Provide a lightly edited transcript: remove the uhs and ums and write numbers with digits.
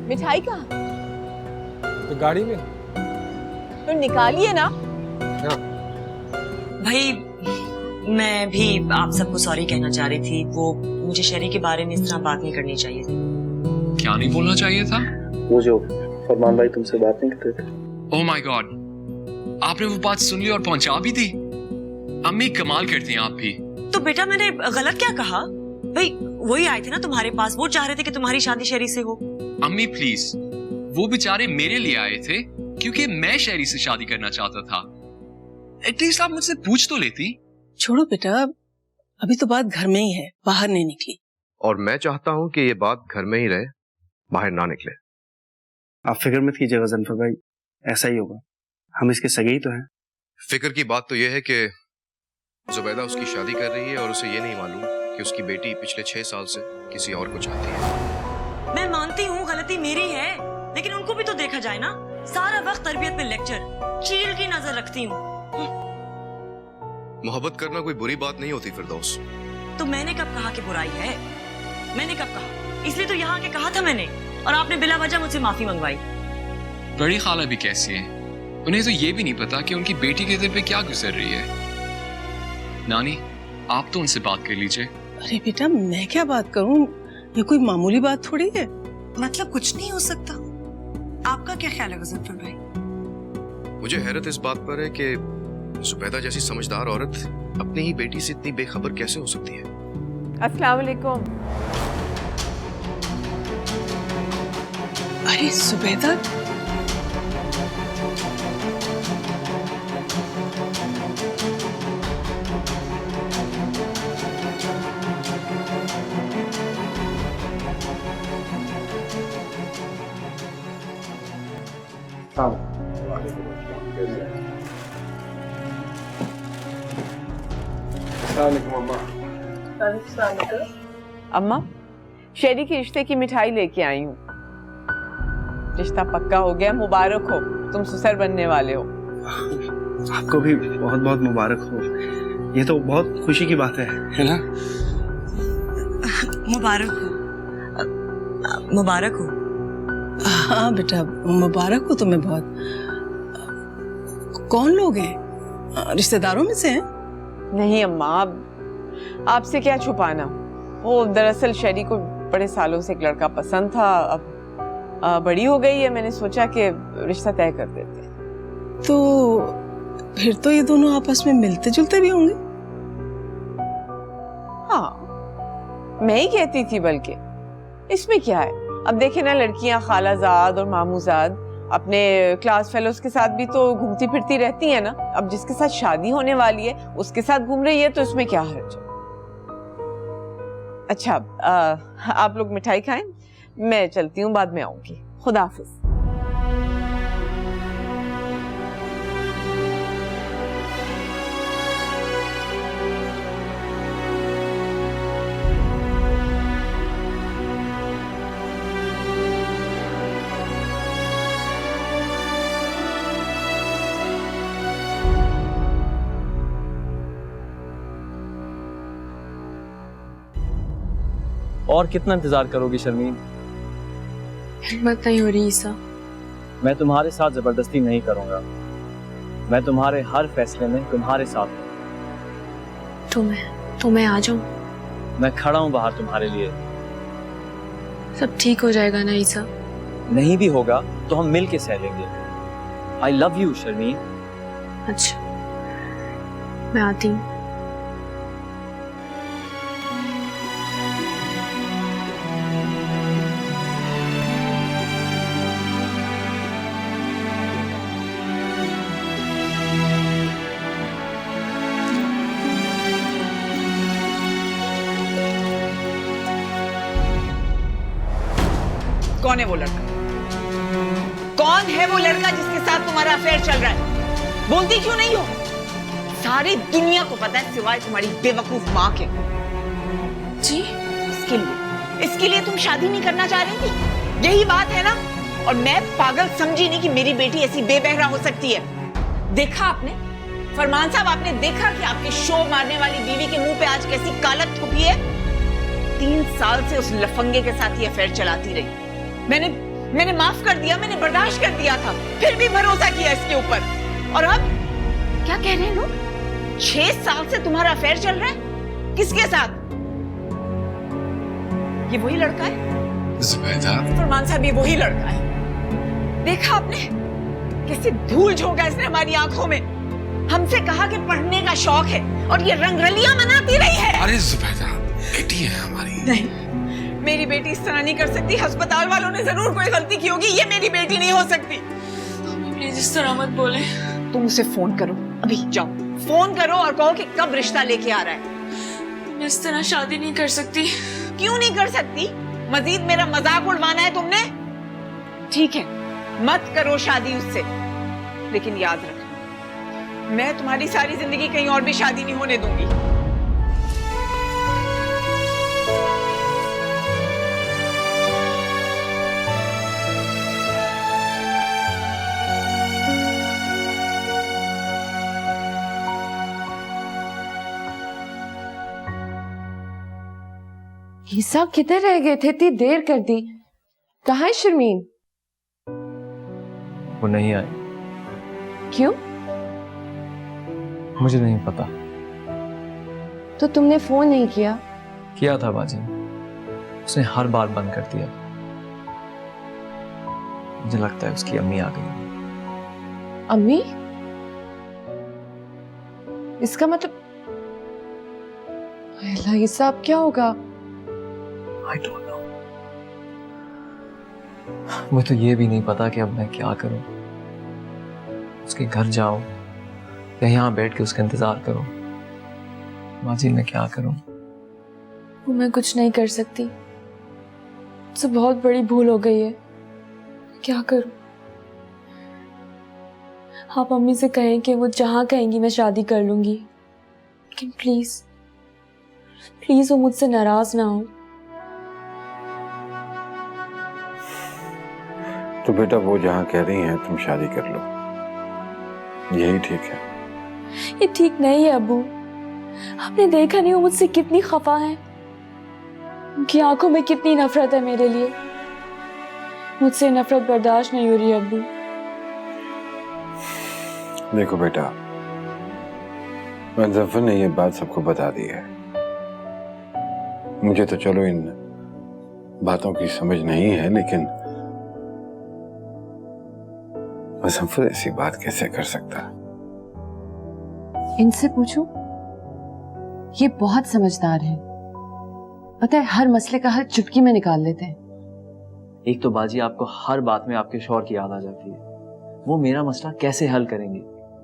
मिठाई कहाँ? तो गाड़ी में तो निकालिए ना। हाँ। भाई मैं भी आप सबको सॉरी कहना चाह रही थी। वो मुझे शहरी के बारे में इस तरह बात नहीं करनी चाहिए थी। क्या नहीं बोलना चाहिए था? वो जो फरमान भाई तुमसे बात नहीं करते थे। ओह माय गॉड, आपने वो बात सुन ली और पहुंचा भी दी। अम्मी कमाल करती हैं आप भी। तो बेटा मैंने गलत क्या कहा? भाई वही आए थे ना तुम्हारे पास, वो चाह रहे थे कि तुम्हारी शादी शहरी से हो। अम्मी प्लीज, वो बेचारे मेरे लिए आए थे क्योंकि मैं शहरी से शादी करना चाहता था। एटलीस्ट आप मुझसे पूछ तो लेती। छोड़ो बेटा, अभी तो बात घर में ही है, बाहर नहीं निकली। और मैं चाहता हूं कि ये बात घर में ही रहे, बाहर ना निकले। आप फिक्र मत कीजिएगा जनफर भाई, ऐसा ही होगा। हम इसके सगे ही तो हैं। फिक्र की बात तो यह है कि जुबैदा उसकी शादी कर रही है और उसे ये नहीं मालूम कि उसकी बेटी पिछले 6 साल से किसी और को चाहती है। मैं मानती हूँ गलती मेरी है, लेकिन उनको भी तो देखा जाए ना। सारा वक्त तरबियत पे लेक्चर, चील की नजर रखती हूँ। मोहब्बत करना कोई बुरी बात नहीं होती फिरदौस। तो मैंने कब कहा कि बुराई है? मैंने कब कहा? इसलिए तो यहाँ के कहा था मैंने, और आपने बिला वजह मुझसे माफी मंगवाई। बड़ी खाला भी कैसी है, उन्हें तो ये भी नहीं पता कि उनकी बेटी के दिल पे क्या गुजर रही है। नानी, आप तो उनसे बात कर लीजिए। अरे बेटा मैं क्या बात करूं, ये कोई मामूली बात थोड़ी है। मतलब कुछ नहीं हो सकता? आपका क्या ख्याल है गजनफर भाई? मुझे हैरत इस बात पर है कि जुबैदा जैसी समझदार औरत अपनी ही बेटी से इतनी बेखबर कैसे हो सकती है। अस्सलाम वालेकुम। अरे जुबैदा, अम्मा, शेरी के रिश्ते की मिठाई लेके आई हूँ। रिश्ता पक्का हो गया, मुबारक हो, तुम ससुर बनने वाले हो। आपको भी बहुत बहुत मुबारक हो। ये तो बहुत खुशी की बात है ना? मुबारक हो। मुबारक हो। हाँ बेटा मुबारक हो तुम्हें बहुत। कौन लोग हैं? रिश्तेदारों में से हैं? नहीं अम्मा, आपसे क्या छुपाना। वो दरअसल शेरी को बड़े सालों से एक लड़का पसंद था। अब बड़ी हो गई है, मैंने सोचा कि रिश्ता तय कर देते हैं। तो फिर तो ये दोनों आपस में मिलते जुलते भी होंगे। हाँ, मैं ही कहती थी, बल्कि इसमें क्या है। अब देखे ना, लड़कियां खालाजाद और मामूजाद अपने क्लास फेलोज के साथ भी तो घूमती फिरती रहती है ना। अब जिसके साथ शादी होने वाली है उसके साथ घूम रही है, तो इसमें क्या हर्ज है। अच्छा, आप लोग मिठाई खाएं, मैं चलती हूँ, बाद में आऊंगी। खुदा हाफिज। और कितना इंतजार करोगी शर्मीन? हिम्मत नहीं हो रही ईसा। मैं तुम्हारे साथ जबरदस्ती नहीं करूंगा। मैं तुम्हारे हर फैसले में तुम्हारे साथ हूं। तो मैं आ जाऊं? मैं खड़ा हूं बाहर तुम्हारे लिए। सब ठीक हो जाएगा ना ईसा? नहीं भी होगा तो हम मिल के सह लेंगे। I love you Sharmeen. अच्छा, मैं आती हूँ। कौन है वो लड़का? कौन है वो लड़का जिसके साथ तुम्हारा अफेयर चल रहा है? बोलती क्यों नहीं हो? सारी दुनिया को पता है सिवाय तुम्हारी बेवकूफ माँ के। जी? इसके लिए तुम शादी नहीं करना चाह रही थी, यही बात है ना? और मैं पागल समझी नहीं कि मेरी बेटी ऐसी बेबहरा हो सकती है। देखा आपने फरमान साहब, आपने देखा कि आपके शो मारने वाली बीवी के मुंह पे आज कैसी कालक थूकी है? 3 साल से उस लफंगे के साथ ही अफेयर चलाती रही। मैंने माफ कर दिया, मैंने बर्दाश्त कर दिया था, फिर भी भरोसा किया इसके ऊपर। और अब क्या कह रहे हैं लोग? 6 साल से तुम्हारा अफेयर चल रहा है? किसके साथ? ये वही लड़का है जुबैदा, फरमान साहब, ये वही लड़का है। देखा आपने कैसे धूल झोंका इसने हमारी आंखों में। हमसे कहा कि पढ़ने का शौक है और ये रंगरलियां मनाती रही है। अरे जुबैदा, बेटी है हमारी। नहीं, मेरी बेटी इस तरह नहीं कर सकती। अस्पताल वालों ने जरूर कोई गलती की होगी, ये मेरी बेटी नहीं हो सकती। प्लीज इस तरह मत बोले। तुम उसे फोन करो, अभी जाओ फोन करो और कहो कि कब रिश्ता लेके आ रहा है। मैं इस तरह शादी नहीं कर सकती। क्यों नहीं कर सकती? मजीद मेरा मजाक उड़वाना है तुमने? ठीक है, मत करो शादी उससे, लेकिन याद रखना मैं तुम्हारी सारी जिंदगी कहीं और भी शादी नहीं होने दूंगी। ईसा किधर रह गए थे? इतनी देर कर दी। कहाँ है शर्मीन? वो नहीं आई। क्यों? मुझे नहीं पता। तो तुमने फोन नहीं किया? किया था बाजी, उसने हर बार बंद कर दिया। मुझे लगता है उसकी अम्मी आ गई। अम्मी? इसका मतलब अल्लाह, ईसा अब क्या होगा? I don't know. मुझे तो ये भी नहीं पता कि अब मैं क्या करूं। उसके घर जाऊं या यहाँ बैठ के उसका इंतजार करूं। माजी, मैं क्या करूं? वो मैं कुछ नहीं कर सकती। मुझसे बहुत बड़ी भूल हो गई है। क्या करूं? आप अम्मी से कहें कि वो जहां कहेंगी मैं शादी कर लूंगी, लेकिन प्लीज प्लीज वो मुझसे नाराज ना हो। तो बेटा वो जहाँ कह रही हैं तुम शादी कर लो, यही ठीक है। ये ठीक नहीं है अब्बू। आपने देखा नहीं वो मुझसे कितनी खफा है, उनकी आंखों में कितनी नफरत है मेरे लिए। मुझसे नफरत बर्दाश्त नहीं हो रही अब्बू। देखो बेटा, मुज़फ्फर ने ये बात सबको बता दी है। मुझे तो चलो इन बातों की समझ नहीं है, लेकिन मुज़फ्फर ऐसी बात कैसे कर सकता? इनसे पूछूं? ये बहुत समझदार है, पता है हर मसले का हल चुटकी में निकाल लेते हैं। एक तो बाजी आपको हर बात में आपके शौहर की याद आ जाती है। वो मेरा मसला कैसे हल करेंगे?